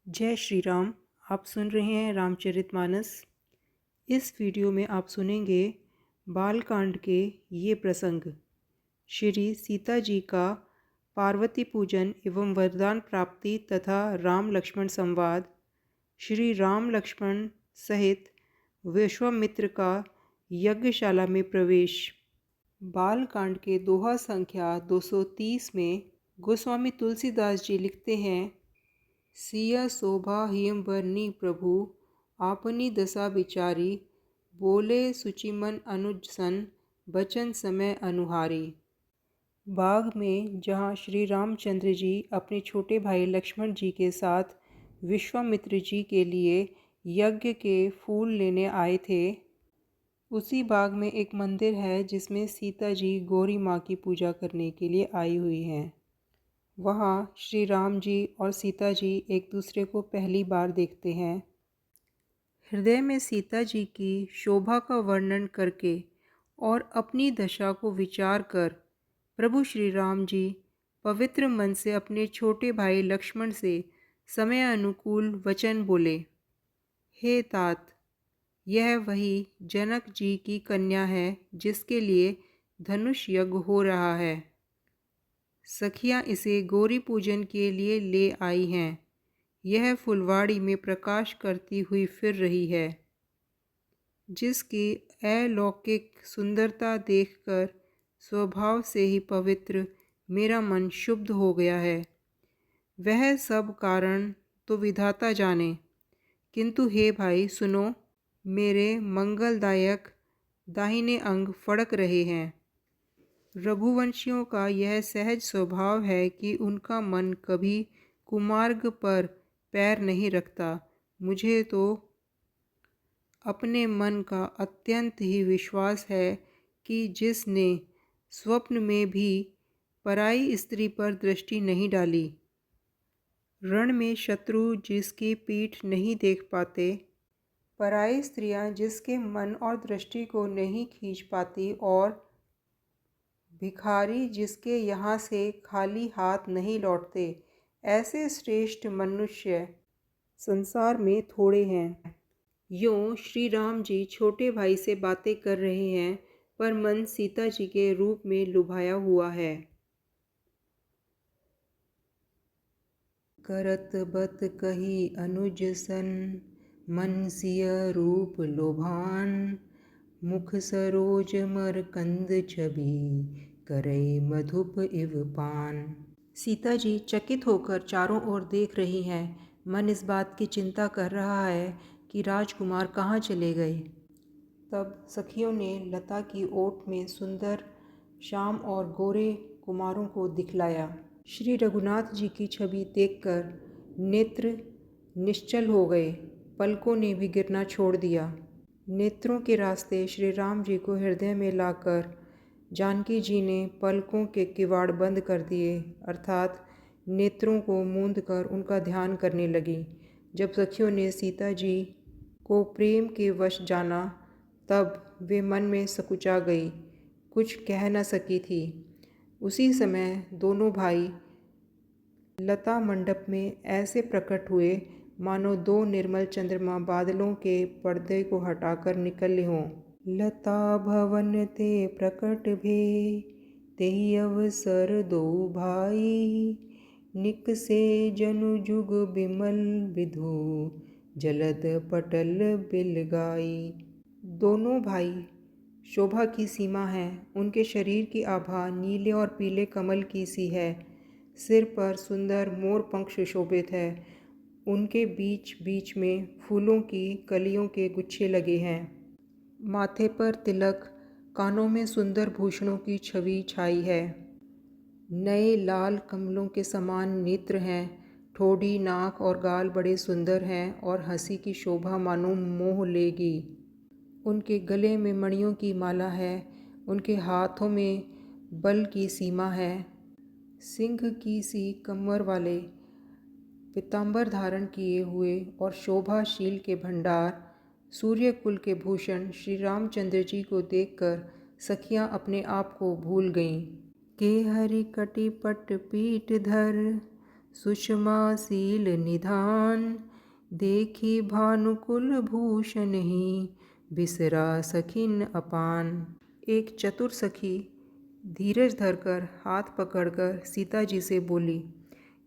जय श्री राम। आप सुन रहे हैं रामचरितमानस। इस वीडियो में आप सुनेंगे बालकांड के ये प्रसंग। श्री सीता जी का पार्वती पूजन एवं वरदान प्राप्ति तथा राम लक्ष्मण संवाद, श्री राम लक्ष्मण सहित विश्वामित्र का यज्ञशाला में प्रवेश। बालकांड के दोहा संख्या 230 में गोस्वामी तुलसीदास जी लिखते हैं, सिया शोभा हिम बरनी प्रभु आपनी दशा विचारी, बोले सुचिमन अनुज सन बचन समय अनुहारी। बाग में जहाँ श्री रामचंद्र जी अपने छोटे भाई लक्ष्मण जी के साथ विश्वामित्र जी के लिए यज्ञ के फूल लेने आए थे, उसी बाग में एक मंदिर है जिसमें सीता जी गौरी माँ की पूजा करने के लिए आई हुई हैं। वहाँ श्री राम जी और सीता जी एक दूसरे को पहली बार देखते हैं। हृदय में सीता जी की शोभा का वर्णन करके और अपनी दशा को विचार कर प्रभु श्री राम जी पवित्र मन से अपने छोटे भाई लक्ष्मण से समय अनुकूल वचन बोले, हे तात, यह वही जनक जी की कन्या है जिसके लिए धनुष यज्ञ हो रहा है। सखियाँ इसे गौरी पूजन के लिए ले आई हैं। यह फुलवाड़ी में प्रकाश करती हुई फिर रही है। जिसकी अलौकिक सुंदरता देखकर स्वभाव से ही पवित्र मेरा मन शुद्ध हो गया है। वह सब कारण तो विधाता जाने, किंतु हे भाई सुनो, मेरे मंगलदायक दाहिने अंग फड़क रहे हैं। रघुवंशियों का यह सहज स्वभाव है कि उनका मन कभी कुमार्ग पर पैर नहीं रखता। मुझे तो अपने मन का अत्यंत ही विश्वास है कि जिसने स्वप्न में भी पराई स्त्री पर दृष्टि नहीं डाली, रण में शत्रु जिसकी पीठ नहीं देख पाते, पराई स्त्रियां जिसके मन और दृष्टि को नहीं खींच पाती और भिखारी जिसके यहाँ से खाली हाथ नहीं लौटते, ऐसे श्रेष्ठ मनुष्य संसार में थोड़े हैं। यूँ श्री राम जी छोटे भाई से बातें कर रहे हैं, पर मन सीता जी के रूप में लुभाया हुआ है। करत बत कही अनुज सन, मन सिय रूप लोभान, मुख सरोज मरकंद छवि, करे मधुप इव पान। सीता जी चकित होकर चारों ओर देख रही हैं। मन इस बात की चिंता कर रहा है कि राजकुमार कहाँ चले गए। तब सखियों ने लता की ओट में सुंदर श्याम और गोरे कुमारों को दिखलाया। श्री रघुनाथ जी की छवि देखकर नेत्र निश्चल हो गए, पलकों ने भी गिरना छोड़ दिया। नेत्रों के रास्ते श्री राम जी को हृदय में लाकर जानकी जी ने पलकों के किवाड़ बंद कर दिए, अर्थात नेत्रों को मूंद कर उनका ध्यान करने लगी। जब सखियों ने सीता जी को प्रेम के वश जाना, तब वे मन में सकुचा गई, कुछ कह न सकी थी। उसी समय दोनों भाई लता मंडप में ऐसे प्रकट हुए मानो दो निर्मल चंद्रमा बादलों के पर्दे को हटाकर निकले हों। लता भवन ते प्रकट भे, तेहि अवसर दो भाई, निकसे जनु जुग बिमल विधु, जलद पटल बिलगाई। दोनों भाई शोभा की सीमा है। उनके शरीर की आभा नीले और पीले कमल की सी है। सिर पर सुंदर मोर पंख सुशोभित है। उनके बीच बीच में फूलों की कलियों के गुच्छे लगे हैं। माथे पर तिलक, कानों में सुंदर भूषणों की छवि छाई है। नए लाल कमलों के समान नेत्र हैं। ठोड़ी, नाक और गाल बड़े सुंदर हैं और हंसी की शोभा मानो मोह लेगी। उनके गले में मणियों की माला है। उनके हाथों में बल की सीमा है। सिंह की सी कमर वाले पीतांबर धारण किए हुए और शोभाशील के भंडार, सूर्य कुल के भूषण श्री रामचंद्र जी को देखकर सखियां अपने आप को भूल गईं। के हरि कटिपट पीठ धर, सुषमाशील निधान। देखी भानुकुल भूषण ही, बिसरा सखिन अपान। एक चतुर सखी धीरज धरकर हाथ पकड़कर सीता जी से बोली,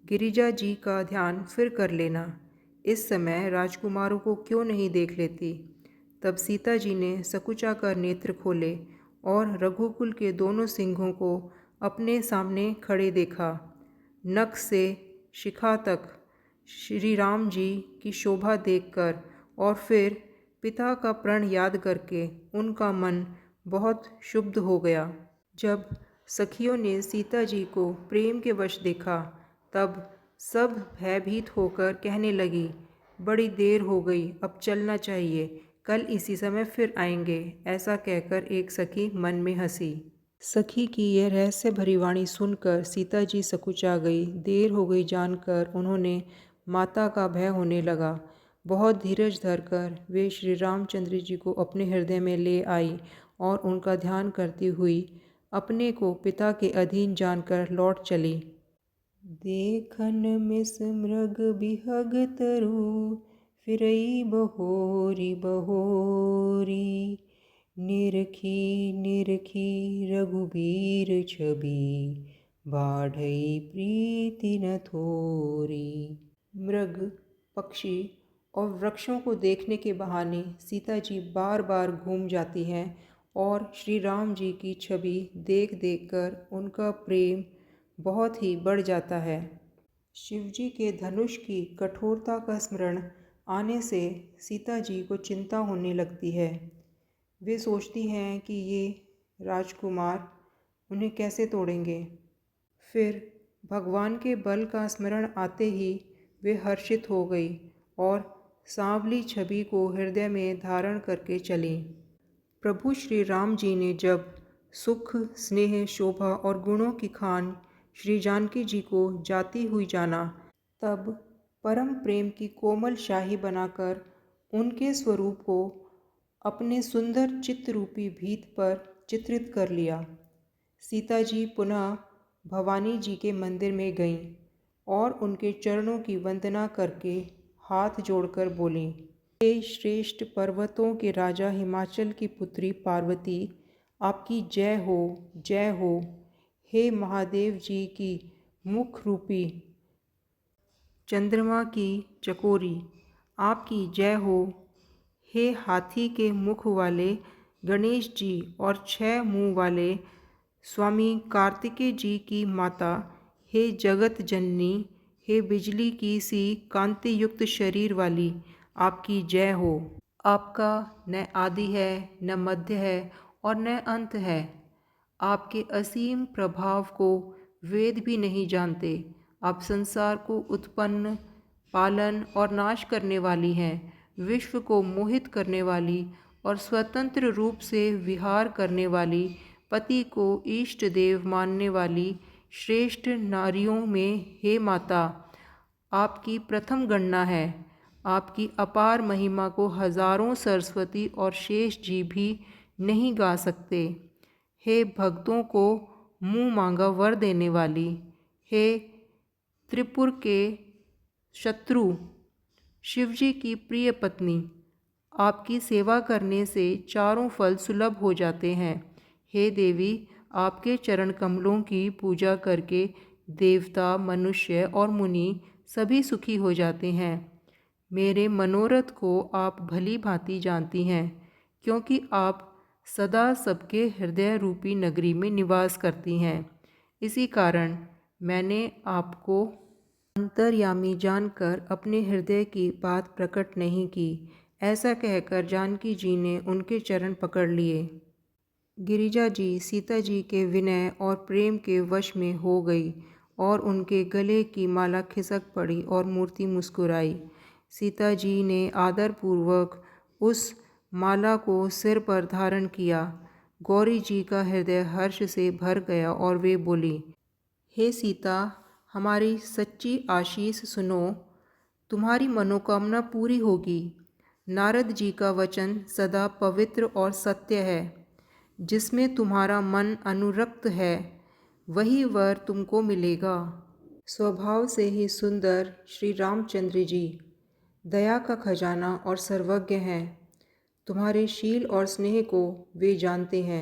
गिरिजा जी का ध्यान फिर कर लेना, इस समय राजकुमारों को क्यों नहीं देख लेती। तब सीता जी ने सकुचा कर नेत्र खोले और रघुकुल के दोनों सिंहों को अपने सामने खड़े देखा। नख से शिखा तक श्री राम जी की शोभा देखकर और फिर पिता का प्रण याद करके उनका मन बहुत क्षुब्ध हो गया। जब सखियों ने सीता जी को प्रेम के वश देखा तब सब भयभीत होकर कहने लगी, बड़ी देर हो गई, अब चलना चाहिए, कल इसी समय फिर आएंगे। ऐसा कहकर एक सखी मन में हंसी। सखी की यह रहस्य भरी वाणी सुनकर सीता जी सकुचा गई। देर हो गई जानकर उन्होंने माता का भय होने लगा। बहुत धीरज धरकर वे श्री रामचंद्र जी को अपने हृदय में ले आई और उनका ध्यान करती हुई अपने को पिता के अधीन जानकर लौट चली। देखन मिस मृग बिहग तरु, फिरई बहोरी बहोरी। निरखी निरखी रघुबीर छवि, बाढ़ई प्रीति न थोरी। मृग, पक्षी और वृक्षों को देखने के बहाने सीता जी बार बार घूम जाती हैं और श्री राम जी की छवि देख देख कर उनका प्रेम बहुत ही बढ़ जाता है। शिवजी के धनुष की कठोरता का स्मरण आने से सीता जी को चिंता होने लगती है। वे सोचती हैं कि ये राजकुमार उन्हें कैसे तोड़ेंगे। फिर भगवान के बल का स्मरण आते ही वे हर्षित हो गई और सांवली छवि को हृदय में धारण करके चली। प्रभु श्री राम जी ने जब सुख, स्नेह, शोभा और गुणों की खान श्री जानकी जी को जाती हुई जाना, तब परम प्रेम की कोमल शाही बनाकर उनके स्वरूप को अपने सुंदर चित्तरूपी भीत पर चित्रित कर लिया। सीता जी पुनः भवानी जी के मंदिर में गईं और उनके चरणों की वंदना करके हाथ जोड़कर बोली, हे श्रेष्ठ पर्वतों के राजा हिमाचल की पुत्री पार्वती, आपकी जय हो, जय हो। हे महादेव जी की मुख रूपी चंद्रमा की चकोरी, आपकी जय हो। हे हाथी के मुख वाले गणेश जी और 6 मुंह वाले स्वामी कार्तिकेय जी की माता, हे जगत जननी, हे बिजली की सी कांति युक्त शरीर वाली, आपकी जय हो। आपका न आदि है, न मध्य है और न अंत है। आपके असीम प्रभाव को वेद भी नहीं जानते। आप संसार को उत्पन्न, पालन और नाश करने वाली हैं। विश्व को मोहित करने वाली और स्वतंत्र रूप से विहार करने वाली, पति को इष्ट देव मानने वाली श्रेष्ठ नारियों में हे माता, आपकी प्रथम गणना है। आपकी अपार महिमा को हजारों सरस्वती और शेष जी भी नहीं गा सकते। हे भक्तों को मुँह मांगा वर देने वाली, हे त्रिपुर के शत्रु शिवजी की प्रिय पत्नी, आपकी सेवा करने से चारों फल सुलभ हो जाते हैं। हे देवी, आपके चरण कमलों की पूजा करके देवता, मनुष्य और मुनि सभी सुखी हो जाते हैं। मेरे मनोरथ को आप भली भांति जानती हैं, क्योंकि आप सदा सबके हृदय रूपी नगरी में निवास करती हैं। इसी कारण मैंने आपको अंतर्यामी जानकर अपने हृदय की बात प्रकट नहीं की। ऐसा कहकर जानकी जी ने उनके चरण पकड़ लिए। गिरिजा जी सीता जी के विनय और प्रेम के वश में हो गई और उनके गले की माला खिसक पड़ी और मूर्ति मुस्कुराई। सीता जी ने आदरपूर्वक उस माला को सिर पर धारण किया। गौरी जी का हृदय हर्ष से भर गया और वे बोली, हे सीता, हमारी सच्ची आशीष सुनो, तुम्हारी मनोकामना पूरी होगी। नारद जी का वचन सदा पवित्र और सत्य है। जिसमें तुम्हारा मन अनुरक्त है वही वर तुमको मिलेगा। स्वभाव से ही सुंदर श्री रामचंद्र जी दया का खजाना और सर्वज्ञ हैं। तुम्हारे शील और स्नेह को वे जानते हैं।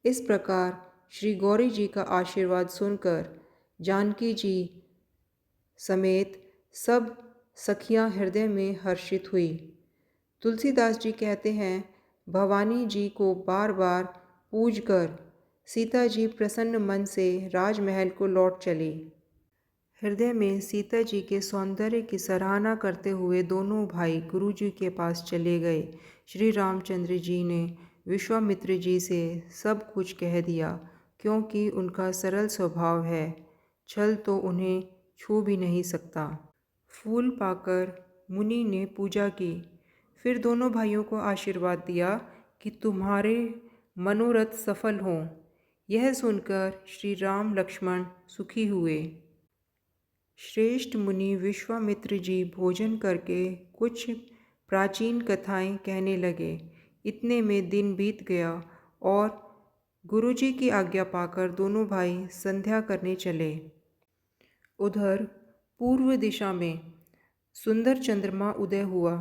इस प्रकार श्री गौरी जी का आशीर्वाद सुनकर जानकी जी समेत सब सखियां हृदय में हर्षित हुई। तुलसीदास जी कहते हैं, भवानी जी को बार बार पूजकर सीता जी प्रसन्न मन से राजमहल को लौट चली। हृदय में सीता जी के सौंदर्य की सराहना करते हुए दोनों भाई गुरु जी के पास चले गए। श्री रामचंद्र जी ने विश्वामित्र जी से सब कुछ कह दिया, क्योंकि उनका सरल स्वभाव है, छल तो उन्हें छू भी नहीं सकता। फूल पाकर मुनि ने पूजा की, फिर दोनों भाइयों को आशीर्वाद दिया कि तुम्हारे मनोरथ सफल हों। यह सुनकर श्री राम लक्ष्मण सुखी हुए। श्रेष्ठ मुनि विश्वामित्र जी भोजन करके कुछ प्राचीन कथाएं कहने लगे। इतने में दिन बीत गया और गुरुजी की आज्ञा पाकर दोनों भाई संध्या करने चले। उधर पूर्व दिशा में सुंदर चंद्रमा उदय हुआ।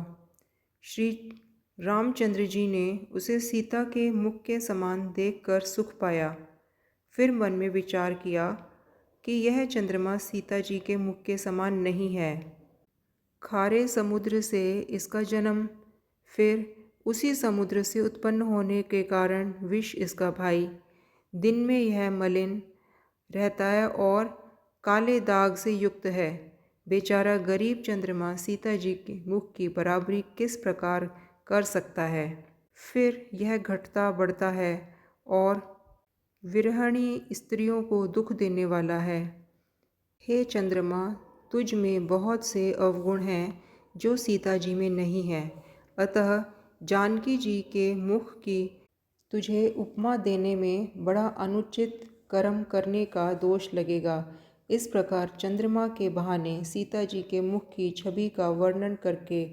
श्री रामचंद्र जी ने उसे सीता के मुख के समान देखकर सुख पाया। फिर मन में विचार किया कि यह चंद्रमा सीता जी के मुख के समान नहीं है। खारे समुद्र से इसका जन्म, फिर उसी समुद्र से उत्पन्न होने के कारण विष इसका भाई। दिन में यह मलिन रहता है और काले दाग से युक्त है। बेचारा गरीब चंद्रमा सीता जी के मुख की बराबरी किस प्रकार कर सकता है। फिर यह घटता बढ़ता है और विरहणी स्त्रियों को दुख देने वाला है। हे चंद्रमा, तुझ में बहुत से अवगुण हैं जो सीता जी में नहीं है। अतः जानकी जी के मुख की तुझे उपमा देने में बड़ा अनुचित कर्म करने का दोष लगेगा। इस प्रकार चंद्रमा के बहाने सीता जी के मुख की छवि का वर्णन करके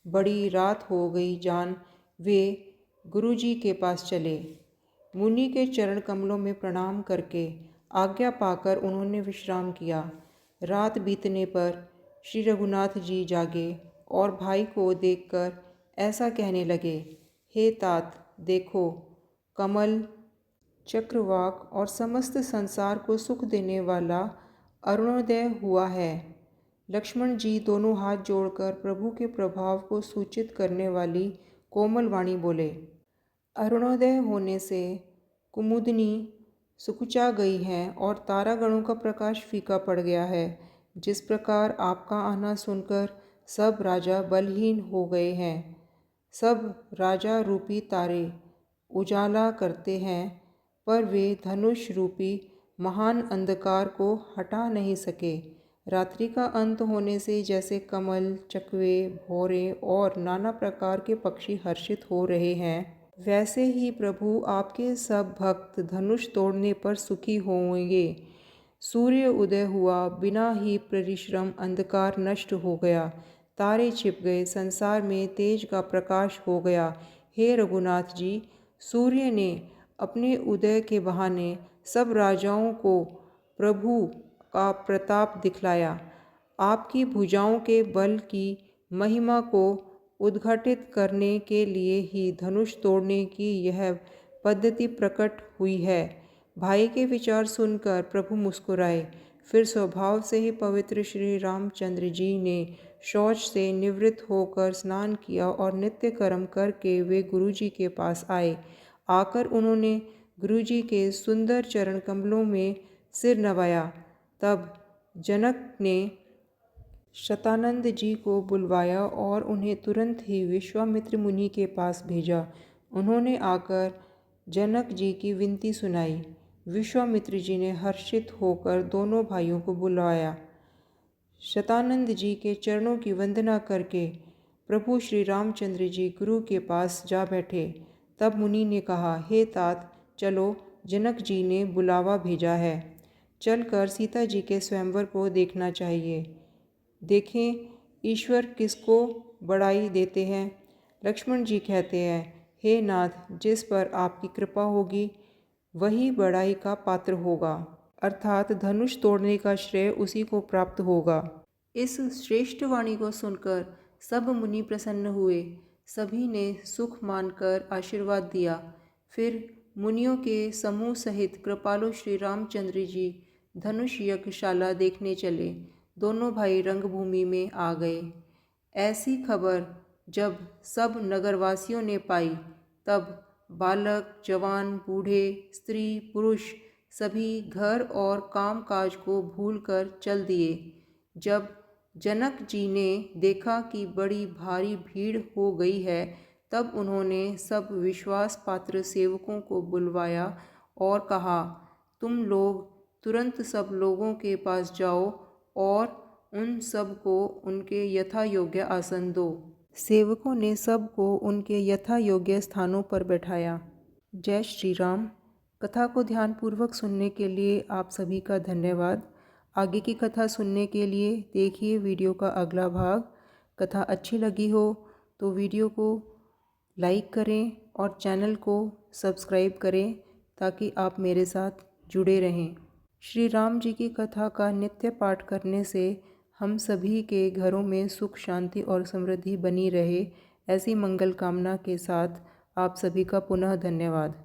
बड़ी रात हो गई जान वे गुरु जी के पास चले। मुनि के चरण कमलों में प्रणाम करके आज्ञा पाकर उन्होंने विश्राम किया। रात बीतने पर श्री रघुनाथ जी जागे और भाई को देखकर ऐसा कहने लगे, हे तात, देखो कमल, चक्रवाक और समस्त संसार को सुख देने वाला अरुणोदय हुआ है। लक्ष्मण जी दोनों हाथ जोड़कर प्रभु के प्रभाव को सूचित करने वाली कोमल वाणी बोले। अरुणोदय होने से कुमुदनी सुकुचा गई है और तारागणों का प्रकाश फीका पड़ गया है। जिस प्रकार आपका आना सुनकर सब राजा बलहीन हो गए हैं। सब राजा रूपी तारे उजाला करते हैं, पर वे धनुष रूपी महान अंधकार को हटा नहीं सके। रात्रि का अंत होने से जैसे कमल, चकवे, भौरे और नाना प्रकार के पक्षी हर्षित हो रहे हैं, वैसे ही प्रभु आपके सब भक्त धनुष तोड़ने पर सुखी होंगे। सूर्य उदय हुआ, बिना ही परिश्रम अंधकार नष्ट हो गया, तारे छिप गए, संसार में तेज का प्रकाश हो गया। हे रघुनाथ जी, सूर्य ने अपने उदय के बहाने सब राजाओं को प्रभु का प्रताप दिखलाया। आपकी भुजाओं के बल की महिमा को उद्घाटित करने के लिए ही धनुष तोड़ने की यह पद्धति प्रकट हुई है। भाई के विचार सुनकर प्रभु मुस्कुराए। फिर स्वभाव से ही पवित्र श्री रामचंद्र जी ने शौच से निवृत्त होकर स्नान किया और नित्य कर्म करके वे गुरुजी के पास आए। आकर उन्होंने गुरुजी के सुंदर चरण कमलों में सिर नवाया। तब जनक ने शतानंद जी को बुलवाया और उन्हें तुरंत ही विश्वामित्र मुनि के पास भेजा। उन्होंने आकर जनक जी की विनती सुनाई। विश्वामित्र जी ने हर्षित होकर दोनों भाइयों को बुलाया। शतानंद जी के चरणों की वंदना करके प्रभु श्री रामचंद्र जी गुरु के पास जा बैठे। तब मुनि ने कहा, हे तात, चलो, जनक जी ने बुलावा भेजा है। चलकर सीता जी के स्वयंवर को देखना चाहिए। देखें ईश्वर किसको बड़ाई देते हैं। लक्ष्मण जी कहते हैं, हे नाथ, जिस पर आपकी कृपा होगी वही बड़ाई का पात्र होगा। अर्थात धनुष तोड़ने का श्रेय उसी को प्राप्त होगा। इस श्रेष्ठ वाणी को सुनकर सब मुनि प्रसन्न हुए। सभी ने सुख मानकर आशीर्वाद दिया। फिर मुनियों के समूह सहित कृपालु श्री रामचंद्र जी धनुष यज्ञशाला देखने चले। दोनों भाई रंगभूमि में आ गए। ऐसी खबर जब सब नगरवासियों ने पाई, तब बालक, जवान, बूढ़े, स्त्री, पुरुष सभी घर और कामकाज को भूलकर चल दिए। जब जनक जी ने देखा कि बड़ी भारी भीड़ हो गई है, तब उन्होंने सब विश्वास पात्र सेवकों को बुलवाया और कहा, तुम लोग तुरंत सब लोगों के पास जाओ और उन सब को उनके यथा योग्य आसन दो। सेवकों ने सबको उनके यथा योग्य स्थानों पर बैठाया। जय श्री राम। कथा को ध्यानपूर्वक सुनने के लिए आप सभी का धन्यवाद। आगे की कथा सुनने के लिए देखिए वीडियो का अगला भाग। कथा अच्छी लगी हो तो वीडियो को लाइक करें और चैनल को सब्सक्राइब करें ताकि आप मेरे साथ जुड़े रहें। श्री राम जी की कथा का नित्य पाठ करने से हम सभी के घरों में सुख, शांति और समृद्धि बनी रहे, ऐसी मंगल कामना के साथ आप सभी का पुनः धन्यवाद।